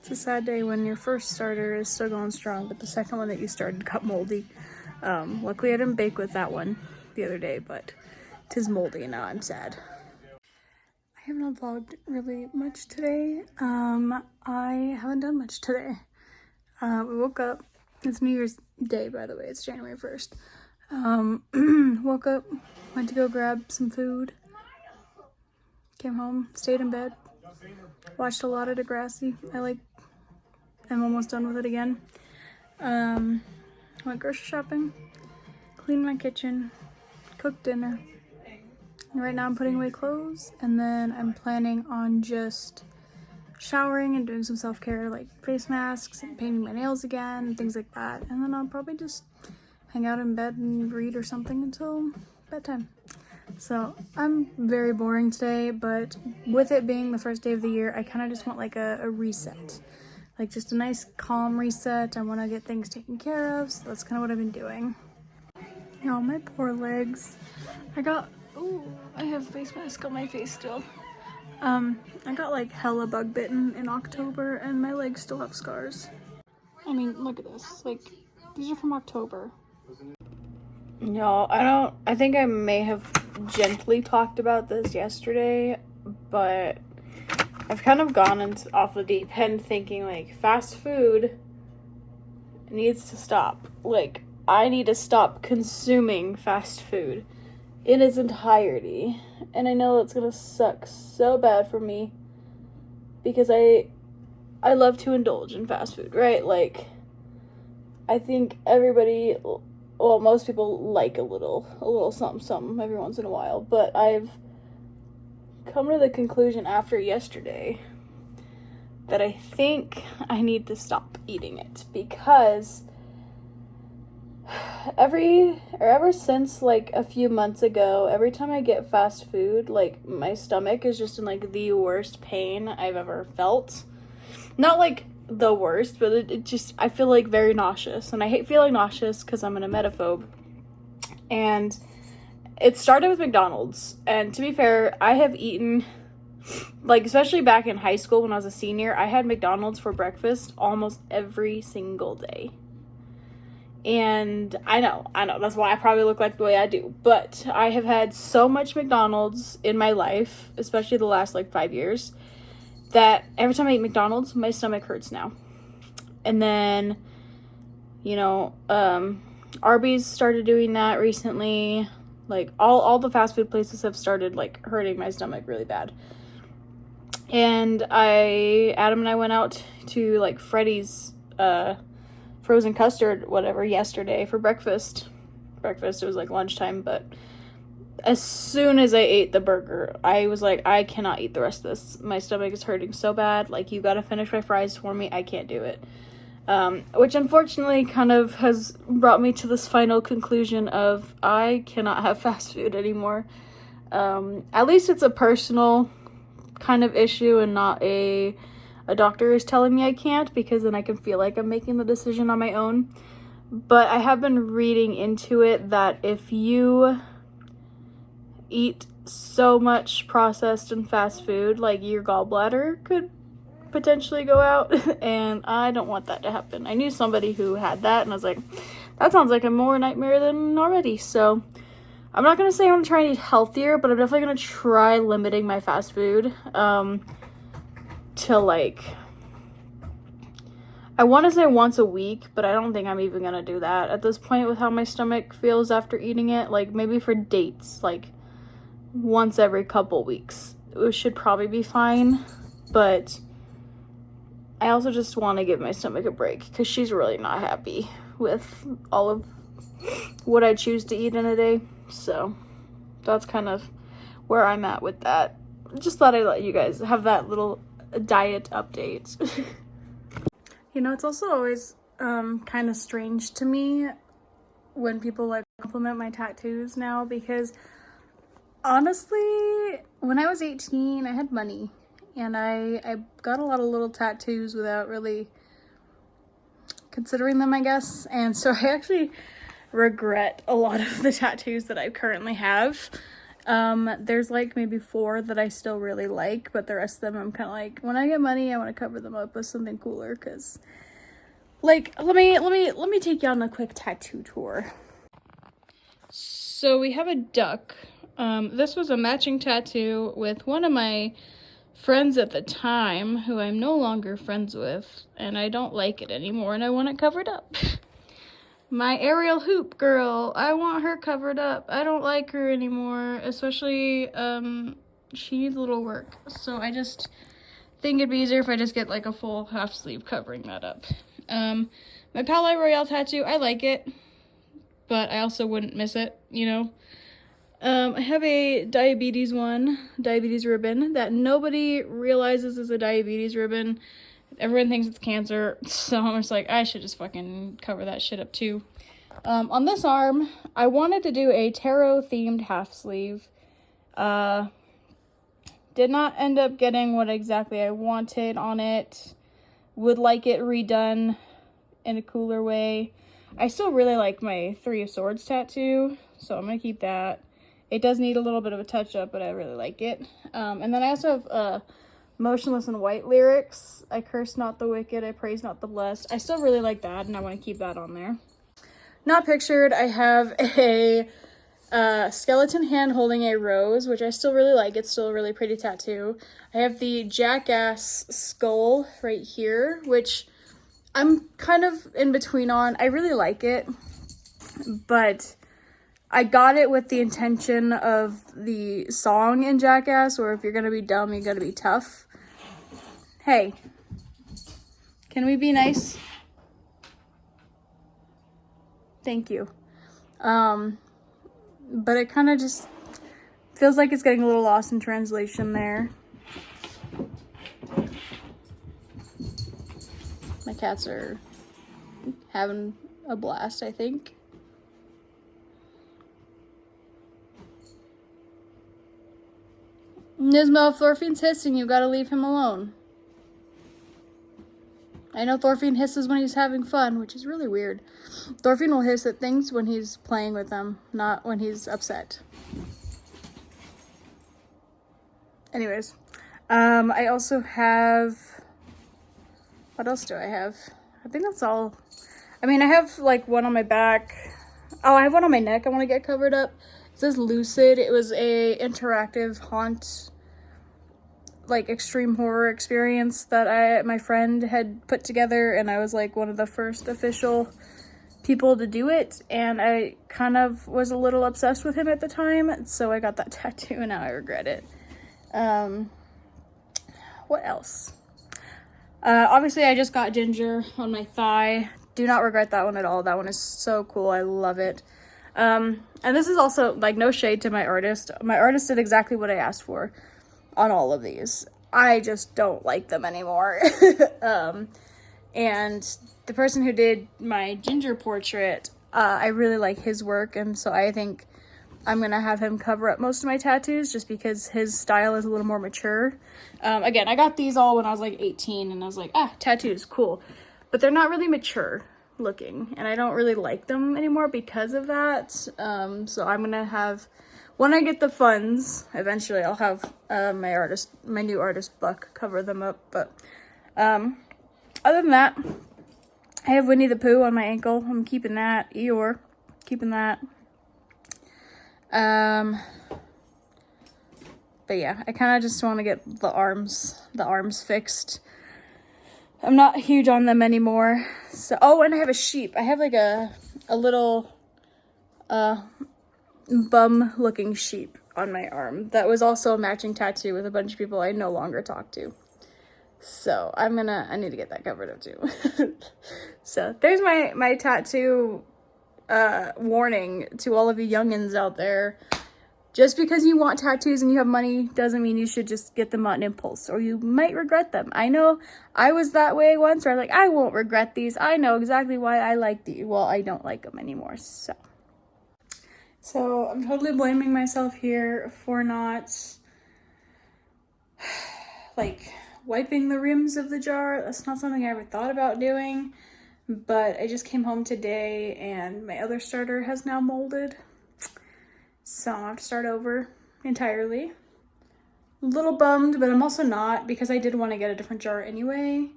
It's a sad day when your first starter is still going strong, but the second one that you started got moldy. Luckily I didn't bake with that one the other day, but 'tis moldy and now I'm sad. I have not vlogged really much today. I haven't done much today. We woke up, it's New Year's Day, by the way, it's January 1st. Woke up, went to go grab some food, came home, stayed in bed, watched a lot of Degrassi. I'm almost done with it again. Went grocery shopping, cleaned my kitchen, cooked dinner. And right now I'm putting away clothes, and then I'm planning on just showering and doing some self-care like face masks and painting my nails again and things like that. And then I'll probably just hang out in bed and read or something until bedtime. So I'm very boring today, but with it being the first day of the year, I kind of just want like a reset. Like just a nice calm reset. I want to get things taken care of, so that's kind of what I've been doing. Oh, my poor legs. I have face mask on my face still. I got like hella bug bitten in October and my legs still have scars. I mean, look at this. Like, these are from October. No, I think I may have gently talked about this yesterday, but I've kind of gone off the deep end thinking like fast food needs to stop. Like, I need to stop consuming fast food in its entirety. And I know that's gonna suck so bad for me because I love to indulge in fast food, right? Like, I think everybody, well, most people like a little something every once in a while, but I've come to the conclusion after yesterday that I think I need to stop eating it because ever since like a few months ago, every time I get fast food, like my stomach is just in like the worst pain I've ever felt. Not like the worst, but it just, I feel like very nauseous, and I hate feeling nauseous because I'm an emetophobe. And it started with McDonald's, and to be fair, I have eaten, like, especially back in high school when I was a senior, I had McDonald's for breakfast almost every single day. And I know, that's why I probably look like the way I do, but I have had so much McDonald's in my life, especially the last, like, 5 years, that every time I eat McDonald's, my stomach hurts now. And then, Arby's started doing that recently. Like, all the fast food places have started, like, hurting my stomach really bad. And Adam and I went out to, like, Freddy's, frozen custard, whatever, yesterday for breakfast. It was, like, lunchtime, but as soon as I ate the burger, I was like, I cannot eat the rest of this. My stomach is hurting so bad. Like, you gotta finish my fries for me. I can't do it. Which unfortunately kind of has brought me to this final conclusion of I cannot have fast food anymore. At least it's a personal kind of issue and not a doctor is telling me I can't, because then I can feel like I'm making the decision on my own. But I have been reading into it that if you eat so much processed and fast food, like, your gallbladder could potentially go out, and I don't want that to happen. I knew somebody who had that, and I was like, that sounds like a more nightmare than already. So I'm not gonna say I'm gonna try and eat healthier, but I'm definitely gonna try limiting my fast food to, like, I want to say once a week, but I don't think I'm even gonna do that at this point with how my stomach feels after eating it. Like, maybe for dates, like once every couple weeks, it should probably be fine. But I also just want to give my stomach a break because she's really not happy with all of what I choose to eat in a day. So that's kind of where I'm at with that. Just thought I'd let you guys have that little diet update. It's also always kind of strange to me when people like compliment my tattoos now, because honestly, when I was 18, I had money, and I got a lot of little tattoos without really considering them, I guess. And so I actually regret a lot of the tattoos that I currently have. There's like maybe 4 that I still really like, but the rest of them I'm kind of like, when I get money, I want to cover them up with something cooler, because like, let me take you on a quick tattoo tour. So we have a duck. This was a matching tattoo with one of my friends at the time, who I'm no longer friends with, and I don't like it anymore, and I want it covered up. My aerial hoop girl, I want her covered up. I don't like her anymore, especially, she needs a little work. So I just think it'd be easier if I just get like a full half sleeve covering that up. My Palais Royale tattoo, I like it, but I also wouldn't miss it, you know? I have a diabetes ribbon that nobody realizes is a diabetes ribbon. Everyone thinks it's cancer, so I'm just like, I should just fucking cover that shit up too. On this arm, I wanted to do a tarot themed half sleeve. Did not end up getting what exactly I wanted on it. Would like it redone in a cooler way. I still really like my 3 of Swords tattoo, so I'm gonna keep that. It does need a little bit of a touch up, but I really like it. And then I also have Motionless in White lyrics. I curse not the wicked, I praise not the blessed. I still really like that, and I want to keep that on there. Not pictured, I have a skeleton hand holding a rose, which I still really like. It's still a really pretty tattoo. I have the jackass skull right here, which I'm kind of in between on. I really like it, but I got it with the intention of the song in Jackass, where if you're gonna be dumb, you gotta be tough. Hey, can we be nice? Thank you. But it kind of just feels like it's getting a little lost in translation there. My cats are having a blast, I think. Nismo, if Thorfinn's hissing, you gotta leave him alone. I know Thorfinn hisses when he's having fun, which is really weird. Thorfinn will hiss at things when he's playing with them, not when he's upset. Anyways, I also have... What else do I have? I think that's all. I mean, I have like one on my back. Oh, I have one on my neck I want to get covered up. It says Lucid. It was a interactive haunt, like extreme horror experience that my friend had put together, and I was like one of the first official people to do it, and I kind of was a little obsessed with him at the time, so I got that tattoo and now I regret it. What else? Obviously I just got Ginger on my thigh. Do not regret that one at all. That one is so cool. I love it. And this is also like no shade to my artist. My artist did exactly what I asked for on all of these. I just don't like them anymore. And the person who did my Ginger portrait, I really like his work, and so I think I'm gonna have him cover up most of my tattoos just because his style is a little more mature. Again, I got these all when I was like 18, and I was like, tattoos, cool. But they're not really mature looking, and I don't really like them anymore because of that. So I'm gonna have, when I get the funds, eventually I'll have my new artist Buck cover them up. But other than that, I have Winnie the Pooh on my ankle. I'm keeping that. Eeyore, keeping that. But yeah, I kind of just want to get the arms fixed. I'm not huge on them anymore. So, oh, and I have a sheep. I have like a little bum looking sheep on my arm. That was also a matching tattoo with a bunch of people I no longer talk to. So I need to get that covered up too. So there's my tattoo warning to all of you youngins out there. Just because you want tattoos and you have money doesn't mean you should just get them on impulse, or you might regret them. I know I was that way once, where I was like, I won't regret these. I know exactly why I like these. Well, I don't like them anymore, so I'm totally blaming myself here for not like wiping the rims of the jar. That's not something I ever thought about doing, but I just came home today and my other starter has now molded. So I'll have to start over. entirely. A little bummed, but I'm also not, because I did want to get a different jar anyway.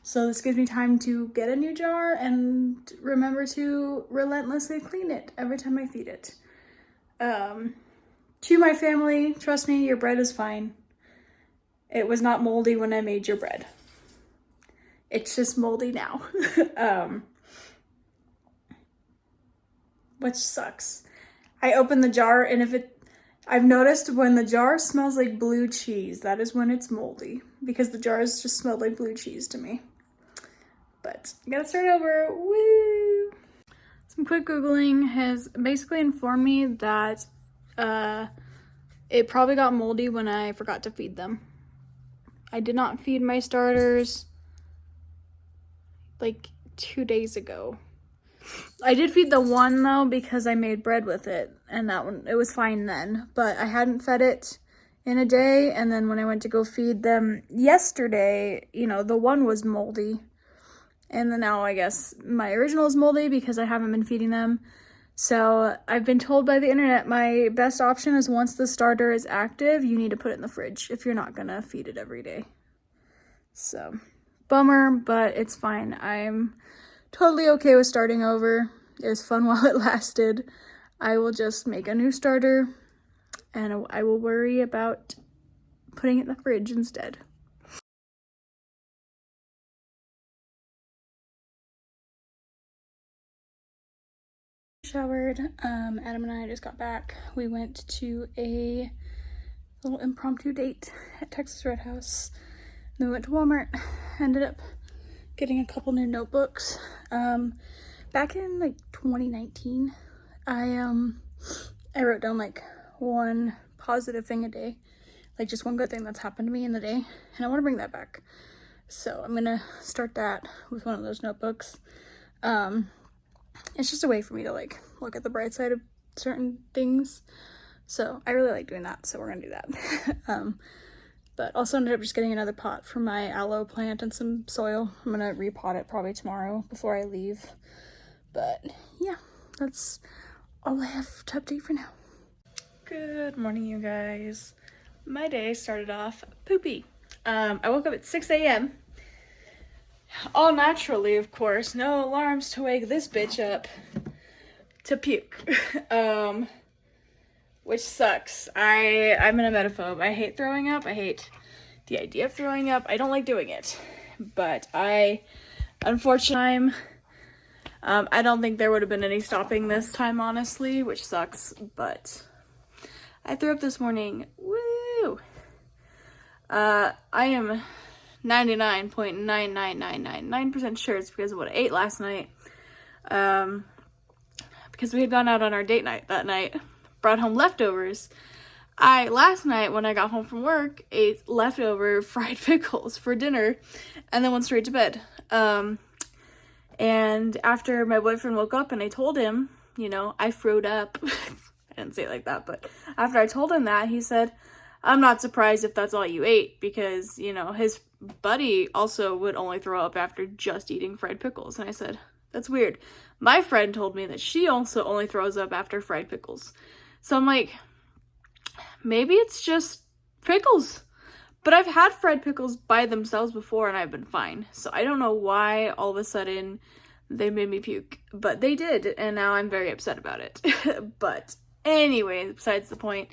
So this gives me time to get a new jar and remember to relentlessly clean it every time I feed it. To my family, trust me, your bread is fine. It was not moldy when I made your bread. It's just moldy now. Which sucks. I opened the jar, and I've noticed when the jar smells like blue cheese, that is when it's moldy, because the jars just smelled like blue cheese to me. But I gotta start over. Woo! Some quick Googling has basically informed me that it probably got moldy when I forgot to feed them. I did not feed my starters like 2 days ago. I did feed the one though, because I made bread with it, and that one, it was fine then, but I hadn't fed it in a day. And then when I went to go feed them yesterday, you know, the one was moldy, and then now I guess my original is moldy because I haven't been feeding them. So I've been told by the internet my best option is, once the starter is active, you need to put it in the fridge if you're not gonna feed it every day. So bummer, but it's fine. I'm totally okay with starting over. It was fun while it lasted. I will just make a new starter, and I will worry about putting it in the fridge instead. Showered. Adam and I just got back. We went to a little impromptu date at Texas Roadhouse. Then we went to Walmart. Ended up getting a couple new notebooks. Back in like 2019, I wrote down like one positive thing a day, like just one good thing that's happened to me in the day, and I want to bring that back. So I'm gonna start that with one of those notebooks. It's just a way for me to like look at the bright side of certain things. So I really like doing that, so we're gonna do that. But also ended up just getting another pot for my aloe plant and some soil. I'm gonna repot it probably tomorrow before I leave. But yeah, that's all I have to update for now. Good morning, you guys. My day started off poopy. I woke up at 6 a.m. All naturally, of course. No alarms to wake this bitch up to puke. Which sucks. I'm an emetophobe. I hate throwing up. I hate the idea of throwing up. I don't like doing it. But unfortunately, I don't think there would have been any stopping this time, honestly, which sucks. But I threw up this morning. Woo! I am 99.99999% sure it's because of what I ate last night. Because we had gone out on our date night that night, brought home leftovers. Last night when I got home from work, ate leftover fried pickles for dinner, and then went straight to bed. And after my boyfriend woke up and I told him, you know, I throwed up. I didn't say it like that, but after I told him that, he said, I'm not surprised if that's all you ate, because, you know, his buddy also would only throw up after just eating fried pickles. And I said, that's weird. My friend told me that she also only throws up after fried pickles. So I'm like, maybe it's just pickles. But I've had fried pickles by themselves before and I've been fine. So I don't know why all of a sudden they made me puke. But they did, and now I'm very upset about it. But anyway, besides the point.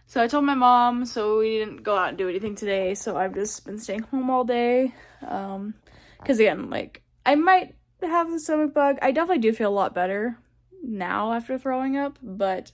So I told my mom, so we didn't go out and do anything today. So I've just been staying home all day. Because again, like, I might have the stomach bug. I definitely do feel a lot better now after throwing up, but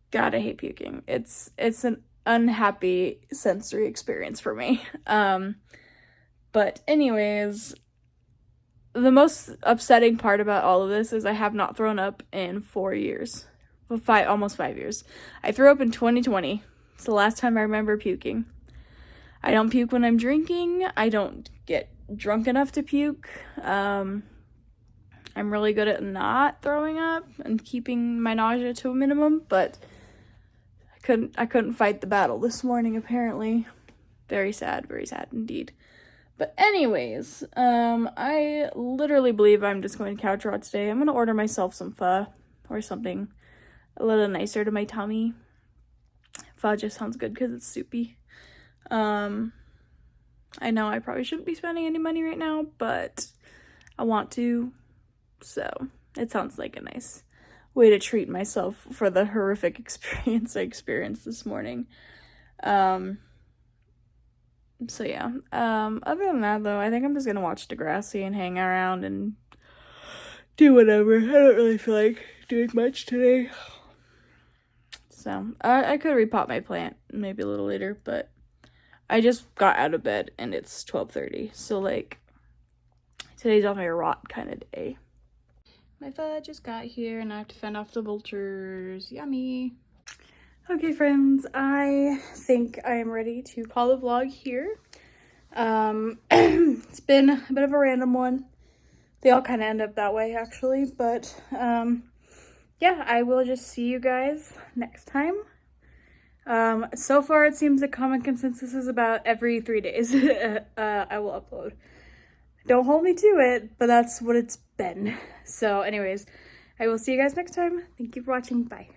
God, I hate puking. It's an unhappy sensory experience for me. But anyways, the most upsetting part about all of this is I have not thrown up in 4 years. Almost 5 years. I threw up in 2020. It's the last time I remember puking. I don't puke when I'm drinking. I don't get drunk enough to puke. I'm really good at not throwing up and keeping my nausea to a minimum, but I couldn't fight the battle this morning, apparently. Very sad indeed. But anyways, I literally believe I'm just going to couch rot today. I'm going to order myself some pho or something a little nicer to my tummy Pho just sounds good because it's soupy. I know I probably shouldn't be spending any money right now, but I want to, so it sounds like a nice way to treat myself for the horrific experience I experienced this morning. So yeah, other than that though, I think I'm just gonna watch Degrassi and hang around and do whatever. I don't really feel like doing much today. So, I could repot my plant maybe a little later, but I just got out of bed and it's 12:30, so like, today's on my rot kind of day. My pho just got here and I have to fend off the vultures. Yummy. Okay, friends, I think I am ready to call the vlog here. It's been a bit of a random one. They all kind of end up that way, actually, but yeah, I will just see you guys next time. So far it seems the common consensus is about every 3 days I will upload. Don't hold me to it, but that's what it's been. So anyways, I will see you guys next time. Thank you for watching. Bye.